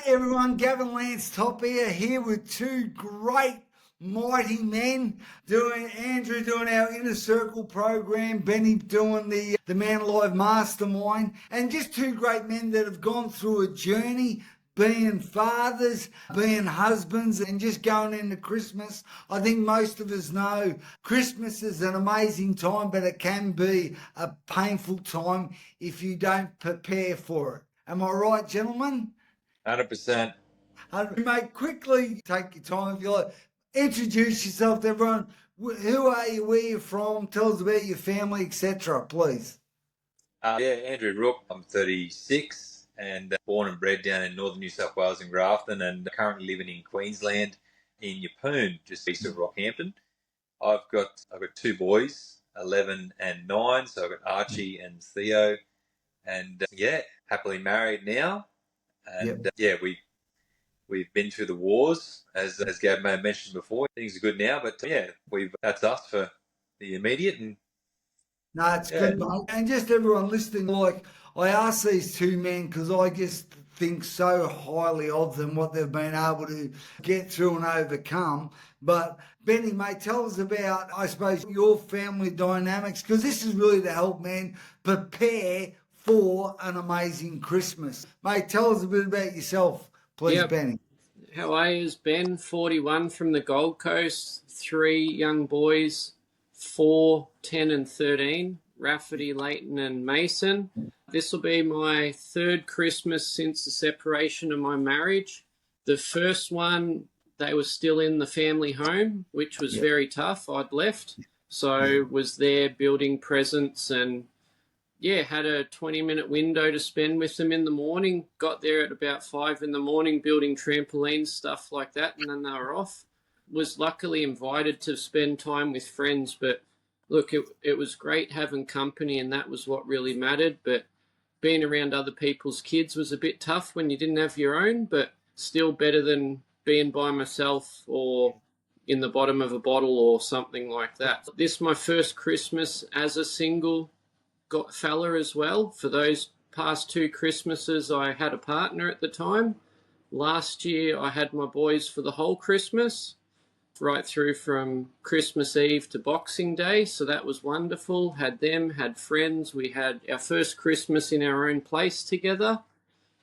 everyone, Gavin Lance Top here with two great mighty men doing Andrew doing our inner circle program, Benny doing the Man Alive Mastermind, and just two great men that have gone through a journey being fathers, being husbands, and just going into Christmas. I think most of us know Christmas is an amazing time, but it can be a painful time if you don't prepare for it. Am I right, gentlemen? 100%. Mate, quickly take your time if you like. Introduce yourself to everyone. Who are you? Where you from? Tell us about your family, etc. Please. Andrew Rook. I'm 36 and born and bred down in northern New South Wales in Grafton, and currently living in Queensland in Yeppoon, just east of Rockhampton. I've got two boys, 11 and 9. So I've got Archie and Theo, and happily married now. And we've been through the wars, as Gab may have mentioned before. Things are good now, but that's us for the immediate. And No, it's good, mate. And just everyone listening, like, I ask these two men because I just think so highly of them, what they've been able to get through and overcome. But Benny, mate, tell us about, I suppose, your family dynamics, because this is really to help men prepare for an amazing Christmas. Mate, tell us a bit about yourself, please, Benny. How are you? Ben, 41 from the Gold Coast, 3 young boys, 4, 10 and 13, Rafferty, Leighton and Mason. This will be my third Christmas since the separation of my marriage. The first one, they were still in the family home, which was very tough. I'd left, so was there building presents and had a 20-minute window to spend with them in the morning. Got there at about 5 in the morning, building trampolines, stuff like that, and then they were off. Was luckily invited to spend time with friends, but look, it was great having company, and that was what really mattered. But being around other people's kids was a bit tough when you didn't have your own, but still better than being by myself or in the bottom of a bottle or something like that. This is my first Christmas as a single fella as well. For those past 2 Christmases, I had a partner at the time. Last year, I had my boys for the whole Christmas, right through from Christmas Eve to Boxing Day. So that was wonderful. Had them, had friends. We had our first Christmas in our own place together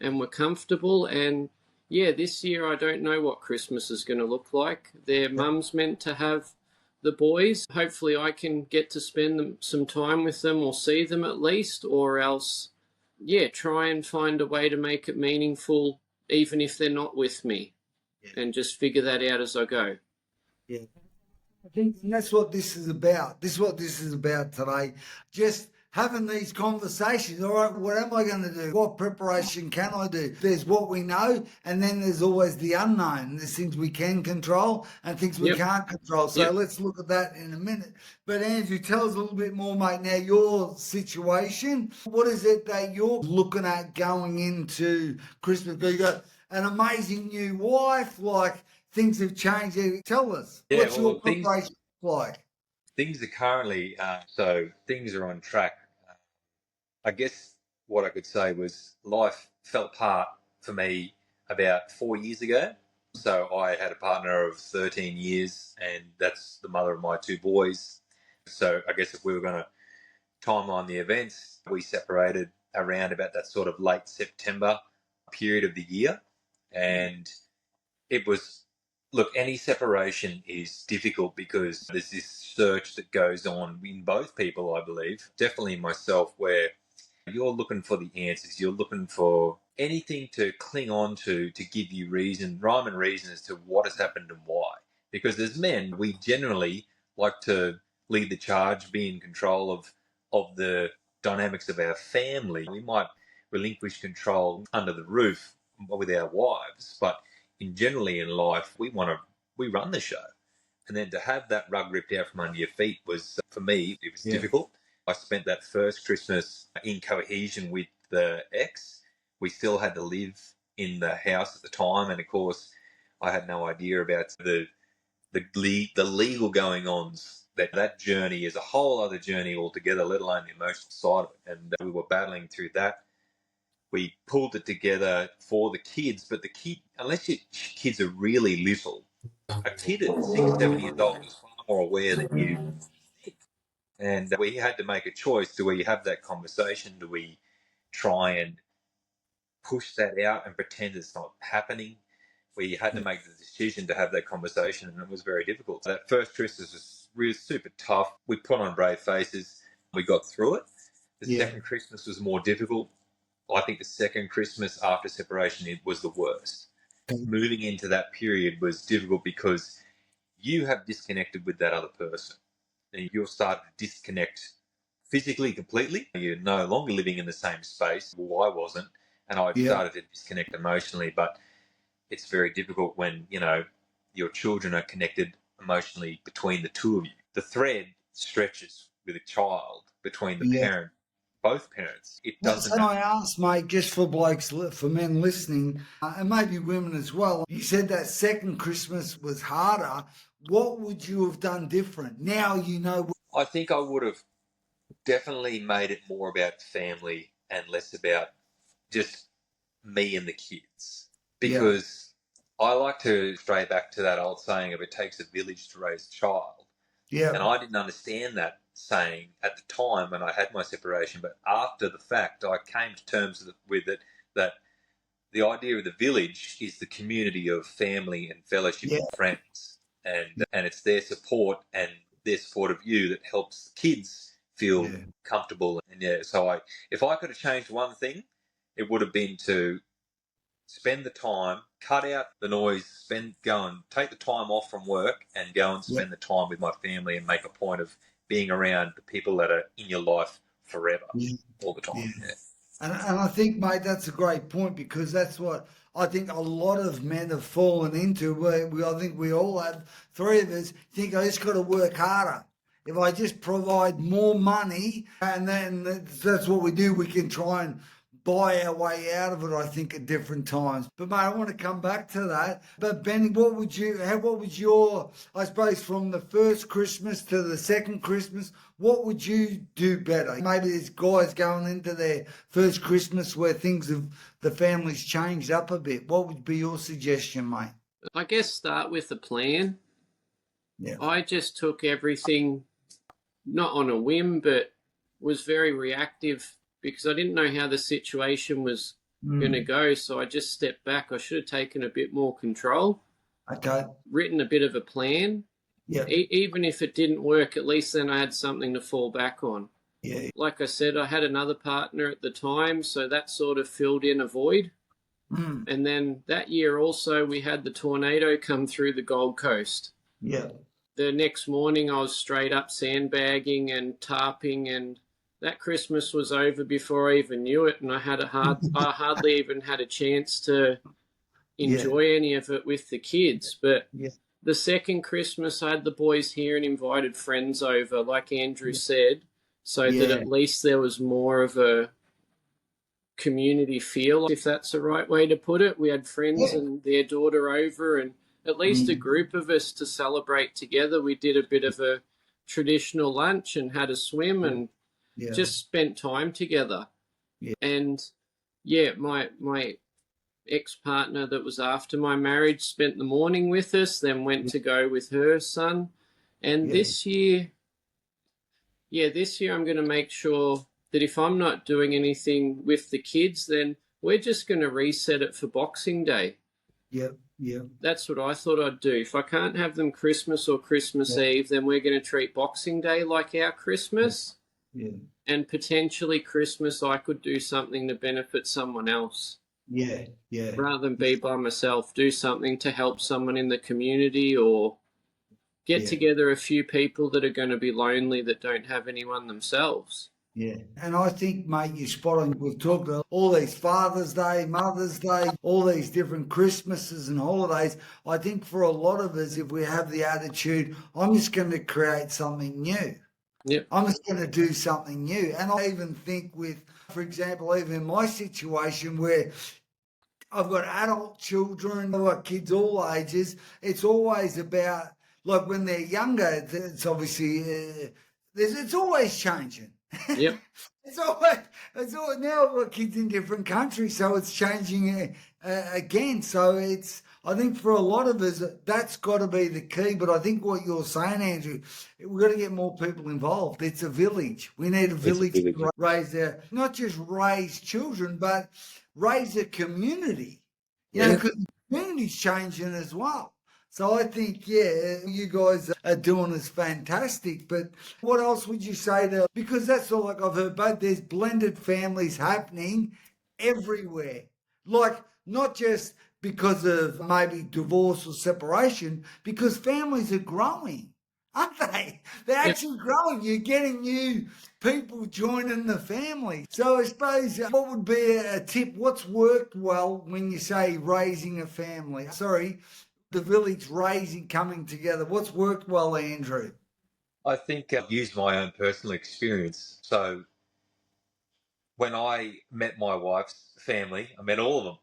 and were comfortable. And this year, I don't know what Christmas is going to look like. Their mum's meant to have the boys. Hopefully I can get to spend some time with them or see them at least, or else, try and find a way to make it meaningful, even if they're not with me, and just figure that out as I go. Yeah. I think that's what this is about. This is what this is about today. Just having these conversations. All right, what am I going to do? What preparation can I do? There's what we know, and then there's always the unknown. There's things we can control and things we can't control. So let's look at that in a minute. But Andrew, tell us a little bit more, mate. Now, your situation, what is it that you're looking at going into Christmas? You got an amazing new wife, like things have changed. Tell us, what's your preparation like? Things are currently, things are on track. I guess what I could say was life fell apart for me about 4 years ago. So I had a partner of 13 years, and that's the mother of my 2 boys. So I guess if we were going to timeline the events, we separated around about that sort of late September period of the year. And it was, look, any separation is difficult because there's this search that goes on in both people, I believe, definitely myself, where you're looking for the answers. You're looking for anything to cling on to give you rhyme and reason as to what has happened and why. Because as men, we generally like to lead the charge, be in control of the dynamics of our family. We might relinquish control under the roof with our wives, but generally in life, we run the show. And then to have that rug ripped out from under your feet was, for me, it was difficult. I spent that first Christmas in cohesion with the ex. We still had to live in the house at the time, and of course, I had no idea about the legal going-ons. That journey is a whole other journey altogether, let alone the emotional side of it. And we were battling through that. We pulled it together for the kids, but unless your kids are really little, a kid at 6, 7 years old is far more aware than you. And we had to make a choice. Do we have that conversation? Do we try and push that out and pretend it's not happening? We had to make the decision to have that conversation, and it was very difficult. That first Christmas was really super tough. We put on brave faces. We got through it. The second Christmas was more difficult. I think the second Christmas after separation, it was the worst. Moving into that period was difficult because you have disconnected with that other person. And you'll start to disconnect physically completely. You're no longer living in the same space. Well, I wasn't. And I started to disconnect emotionally. But it's very difficult when, your children are connected emotionally between the two of you. The thread stretches with a child between the parent, both parents. It doesn't. And I asked, mate, just for blokes, for men listening, and maybe women as well. You said that second Christmas was harder. What would you have done different? Now you know. I think I would have definitely made it more about family and less about just me and the kids. Because I like to stray back to that old saying of it takes a village to raise a child. Yeah. And I didn't understand that saying at the time when I had my separation, but after the fact, I came to terms with it that the idea of the village is the community of family and fellowship and friends. And it's their support and their support of you that helps kids feel comfortable. And so if I could have changed one thing, it would have been to spend the time, cut out the noise, go and take the time off from work and go and spend the time with my family and make a point of being around the people that are in your life forever, all the time. Yeah. And I think, mate, that's a great point, because that's what I think a lot of men have fallen into. I think we all have, three of us, think I just got to work harder. If I just provide more money, and then that's what we do, we can try and buy our way out of it, I think, at different times. But, mate, I want to come back to that. But, Benny, what was your, I suppose, from the first Christmas to the second Christmas, what would you do better? Maybe there's guys going into their first Christmas where the family's changed up a bit. What would be your suggestion, mate? I guess start with a plan. Yeah. I just took everything, not on a whim, but was very reactive, because I didn't know how the situation was going to go. So I just stepped back. I should have taken a bit more control. Okay. Written a bit of a plan. Yeah. Even if it didn't work, at least then I had something to fall back on. Yeah. Like I said, I had another partner at the time, so that sort of filled in a void. And then that year also, we had the tornado come through the Gold Coast. Yeah. The next morning, I was straight up sandbagging and tarping, and that Christmas was over before I even knew it, and I hardly even had a chance to enjoy any of it with the kids. But the second Christmas, I had the boys here and invited friends over, like Andrew said, so that at least there was more of a community feel, if that's the right way to put it. We had friends and their daughter over, and at least a group of us to celebrate together. We did a bit of a traditional lunch and had a swim and just spent time together. And my ex-partner that was after my marriage spent the morning with us, then went to go with her son. And this year I'm going to make sure that if I'm not doing anything with the kids, then we're just going to reset it for Boxing Day. That's what I thought I'd do. If I can't have them Christmas or Christmas Eve, then we're going to treat Boxing Day like our Christmas. And potentially Christmas, I could do something to benefit someone else. Rather than be by myself, do something to help someone in the community, or get together a few people that are going to be lonely that don't have anyone themselves. And I think, mate, you're spot on. We've talked about all these Father's Day, Mother's Day, all these different Christmases and holidays. I think for a lot of us, if we have the attitude, I'm just going to create something new. I'm just going to do something new. And I even think with, for example, even in my situation where I've got adult children, I've got kids all ages, it's always about, like when they're younger, it's obviously, it's always changing. Yep. It's all now we've got kids in different countries, so it's changing again. So I think for a lot of us, that's got to be the key. But I think what you're saying, Andrew, we've got to get more people involved. It's a village. We need a village to raise not just raise children, but raise a community. Because the community's changing as well. So I think, you guys are doing is fantastic. But what else would you say to, because that's all like I've heard, but there's blended families happening everywhere. Like not just because of maybe divorce or separation, because families are growing, aren't they? They're actually growing. You're getting new people joining the family. So I suppose what would be a tip? What's worked well when you say raising a family? Sorry. The village raising, coming together. What's worked well, Andrew? I think I've used my own personal experience. So when I met my wife's family, I met all of them.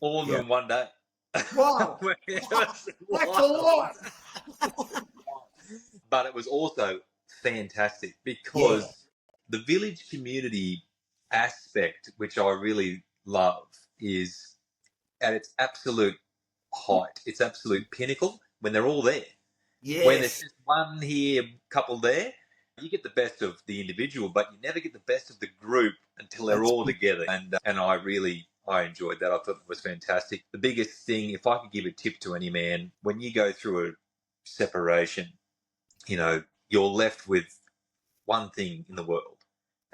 All of them in one day. Wow. That's a lot. But it was also fantastic because the village community aspect, which I really love, is at its absolute height, its absolute pinnacle when they're all there. Yes. When there's just one here, couple there, you get the best of the individual, but you never get the best of the group until they're all together. And I enjoyed that. I thought it was fantastic. The biggest thing, if I could give a tip to any man, when you go through a separation, you're left with one thing in the world,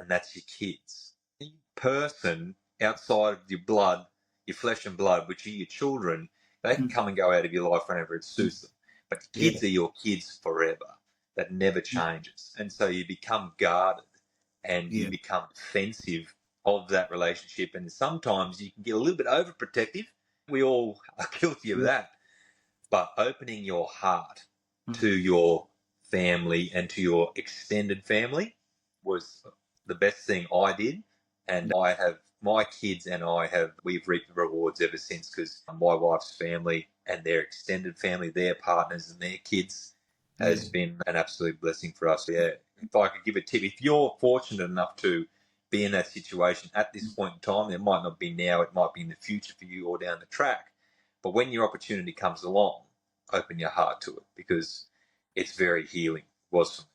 and that's your kids. Any person outside of your blood, your flesh and blood, which are your children, they can come and go out of your life whenever it suits them. But your kids are your kids forever. That never changes. And so you become guarded and you become defensive of that relationship. And sometimes you can get a little bit overprotective. We all are guilty of that. But opening your heart to your family and to your extended family was the best thing I did. And my kids and we've reaped the rewards ever since, because my wife's family and their extended family, their partners and their kids has been an absolute blessing for us. Yeah. If I could give a tip, if you're fortunate enough to be in that situation at this point in time, it might not be now, it might be in the future for you or down the track. But when your opportunity comes along, open your heart to it, because it's very healing. It was for me.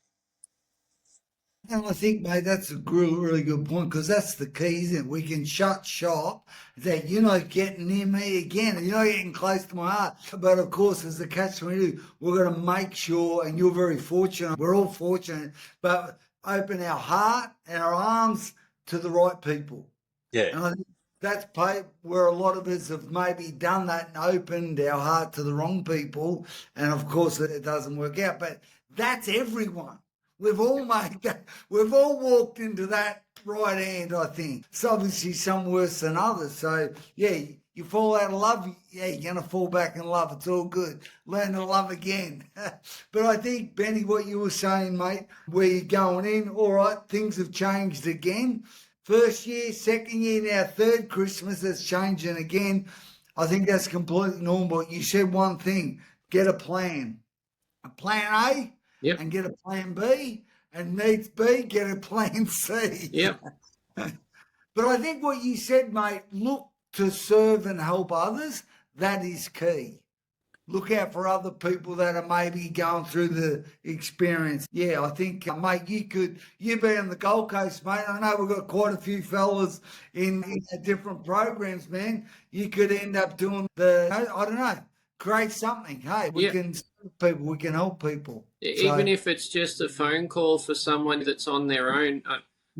And I think, mate, that's a really good point, because that's the key, isn't it? We can shut shop, that you're not getting near me again, you're not getting close to my heart. But of course, as the catch-22, we're going to make sure, and you're very fortunate, we're all fortunate, but open our heart and our arms to the right people. Yeah. And I think that's where a lot of us have maybe done that and opened our heart to the wrong people. And of course, it doesn't work out. But that's everyone. We've all made that. We've all walked into that right hand, I think. It's obviously some worse than others. So, you fall out of love, you're going to fall back in love. It's all good. Learn to love again. But I think, Benny, what you were saying, mate, where you're going in, all right, things have changed again. First year, second year, now third Christmas, it's changing again. I think that's completely normal. You said one thing, get a plan. A plan A, and get a plan B, and needs B, get a plan C. Yep. But I think what you said, mate, look to serve and help others, that is key. Look out for other people that are maybe going through the experience. Yeah, I think, mate, you be on the Gold Coast, mate. I know we've got quite a few fellas in different programs, man. You could end up doing I don't know, create something. Hey, we can serve people, we can help people. Even if it's just a phone call for someone that's on their own.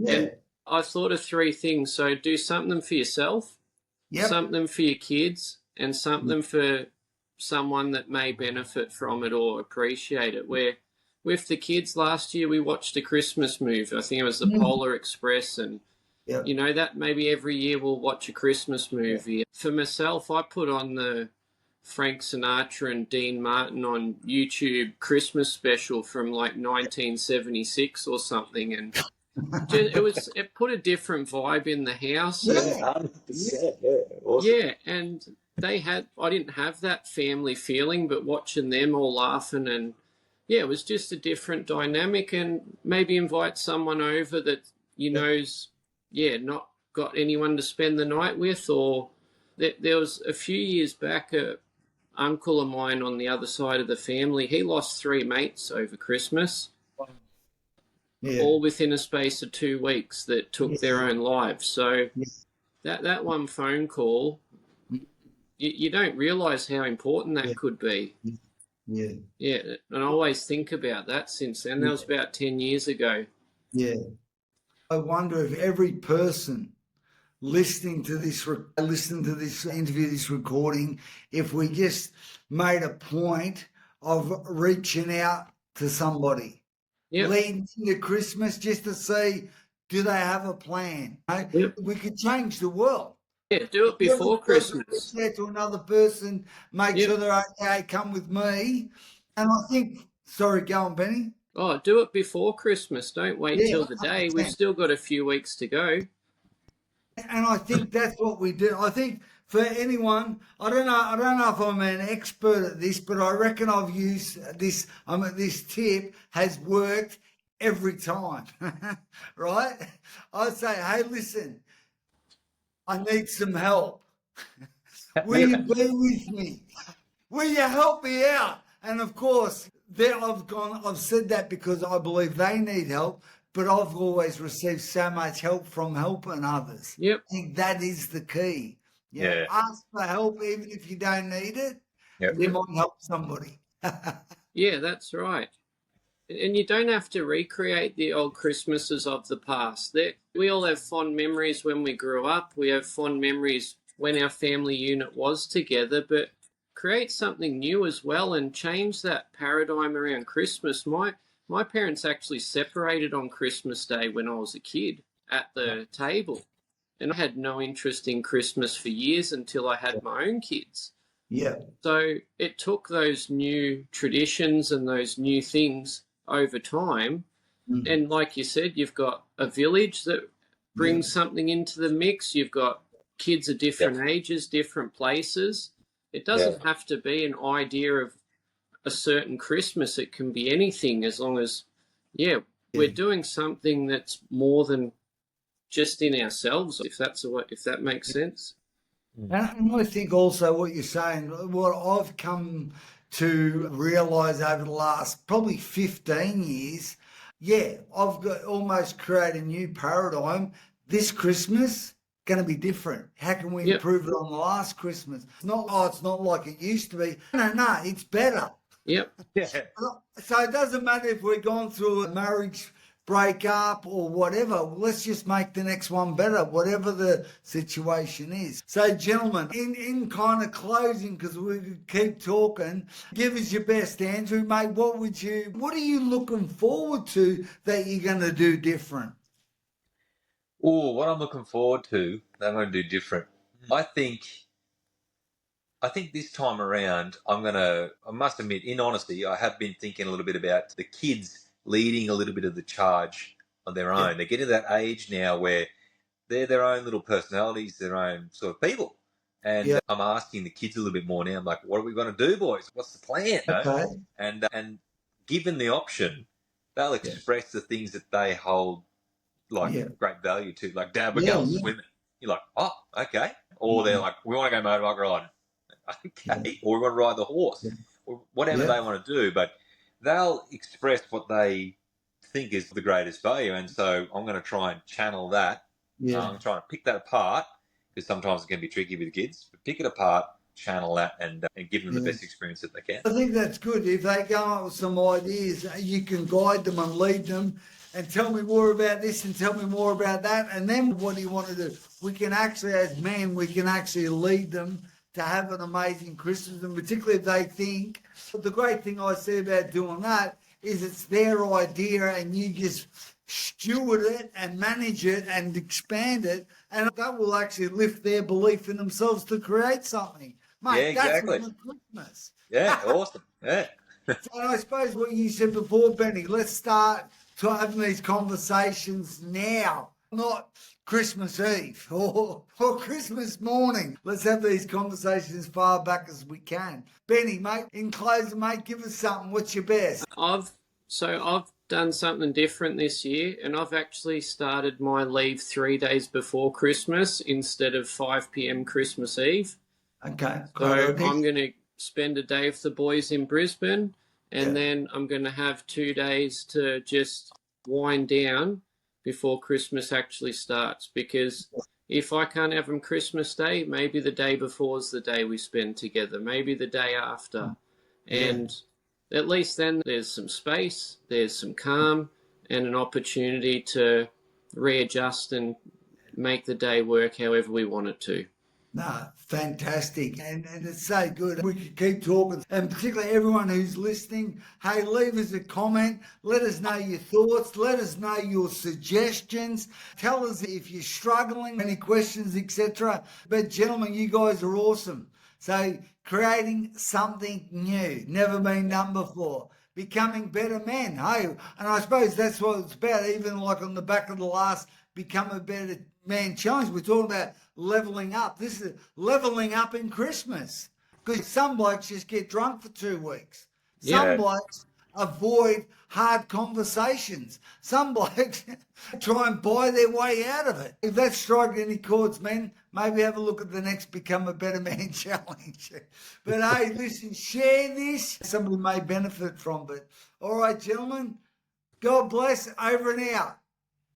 And I thought of three things. So do something for yourself, something for your kids, and something for someone that may benefit from it or appreciate it. Where with the kids last year, we watched a Christmas movie. I think it was the Polar Express, and that maybe every year we'll watch a Christmas movie. For myself, I put on the Frank Sinatra and Dean Martin on YouTube Christmas special from like 1976 or something, and it put a different vibe in the house. 100%. Awesome. And I didn't have that family feeling, but watching them all laughing and yeah, it was just a different dynamic, and maybe invite someone over that you know's, yeah, not got anyone to spend the night with, or there was a few years back a uncle of mine on the other side of the family. He lost 3 mates over Christmas, Yeah. all within a space of 2 weeks that took their own lives. So that one phone call, you don't realise how important that could be. Yeah. Yeah, and I always think about that since then. That was about 10 years ago. Yeah. I wonder if every person listening to this interview, this recording, if we just made a point of reaching out to somebody, leading into Christmas, just to see, do they have a plan? We could change the world. Yeah, do it before Christmas. Say to another person, make sure they're okay, come with me. And I think, sorry, go on, Benny. Oh, do it before Christmas. Don't wait till the day. We've still got a few weeks to go. And I think that's what we do. I think for anyone, I don't know if I'm an expert at this, but I reckon I've used this. This tip has worked every time, right? I say, hey, listen, I need some help. Will you be with me? Will you help me out? And of course, I've said that because I believe they need help, but I've always received so much help from helping others. Yep. I think that is the key. Yeah. Ask for help even if you don't need it. You might help somebody. Yeah, that's right. And you don't have to recreate the old Christmases of the past. We all have fond memories when we grew up. We have fond memories when our family unit was together, but create something new as well and change that paradigm around Christmas. My parents actually separated on Christmas Day when I was a kid at the table. And I had no interest in Christmas for years until I had my own kids. Yeah. So it took those new traditions and those new things over time. And like you said, you've got a village that brings something into the mix. You've got kids of different ages, different places. It doesn't have to be an idea of a certain Christmas. It can be anything, as long as, we're doing something that's more than just in ourselves, if that makes sense. And I think also what you're saying, what I've come to realise over the last probably 15 years, I've got almost created a new paradigm. This Christmas going to be different. How can we improve it on the last Christmas? It's not like it used to be. No, it's better. Yep. So it doesn't matter if we're going through a marriage breakup or whatever. Let's just make the next one better, whatever the situation is. So, gentlemen, in kind of closing, because we could keep talking, give us your best, Andrew, mate. What are you looking forward to that you're going to do different? Oh, what I'm looking forward to that I'm going to do different. I think this time around, I must admit, in honesty, I have been thinking a little bit about the kids leading a little bit of the charge on their own. They're getting to that age now where they're their own little personalities, their own sort of people. And I'm asking the kids a little bit more now. I'm like, what are we going to do, boys? What's the plan? Okay. And given the option, they'll express the things that they hold great value to. Like, Dad, we're going swimming. You're like, oh, okay. Or they're like, we want to go motorbike riding. Okay. Or we want to ride the horse. Or whatever they want to do. But they'll express what they think is the greatest value. And so I'm going to try and channel that. I'm trying to pick that apart, because sometimes it can be tricky with kids. But pick it apart, channel that, and give them the best experience that they can. I think that's good. If they come up with some ideas, you can guide them and lead them and tell me more about this and tell me more about that. And then what do you want to do? We can actually, as men, lead them to have an amazing Christmas, and particularly if they think. The great thing I see about doing that is it's their idea and you just steward it and manage it and expand it, and that will actually lift their belief in themselves to create something. Mate, exactly. That's Christmas. Yeah, awesome. Yeah. So I suppose what you said before, Benny, let's start to having these conversations now not Christmas Eve or Christmas morning. Let's have these conversations as far back as we can. Benny, mate, in closing, mate, give us something. What's your best? I've done something different this year, and I've actually started my leave 3 days before Christmas instead of 5 p.m. Christmas Eve. Okay. So I'm going to spend a day with the boys in Brisbane, and then I'm going to have 2 days to just wind down before Christmas actually starts. Because if I can't have them Christmas Day, maybe the day before is the day we spend together, maybe the day after. And at least then there's some space, there's some calm, and an opportunity to readjust and make the day work however we want it to. No, fantastic. And it's so good. We could keep talking. And particularly everyone who's listening, hey, leave us a comment. Let us know your thoughts. Let us know your suggestions. Tell us if you're struggling, any questions, etc. But gentlemen, you guys are awesome. So creating something new, never been done before. Becoming better men, hey? And I suppose that's what it's about, even like on the back of the last Become a Better Man challenge. We're talking about leveling up. This is leveling up in Christmas. Because some blokes just get drunk for 2 weeks. Some blokes avoid hard conversations. Some blokes try and buy their way out of it. If that's striking any chords, men, maybe have a look at the next Become a Better Man challenge. But hey, listen, share this. Somebody may benefit from it. All right, gentlemen, God bless. Over and out.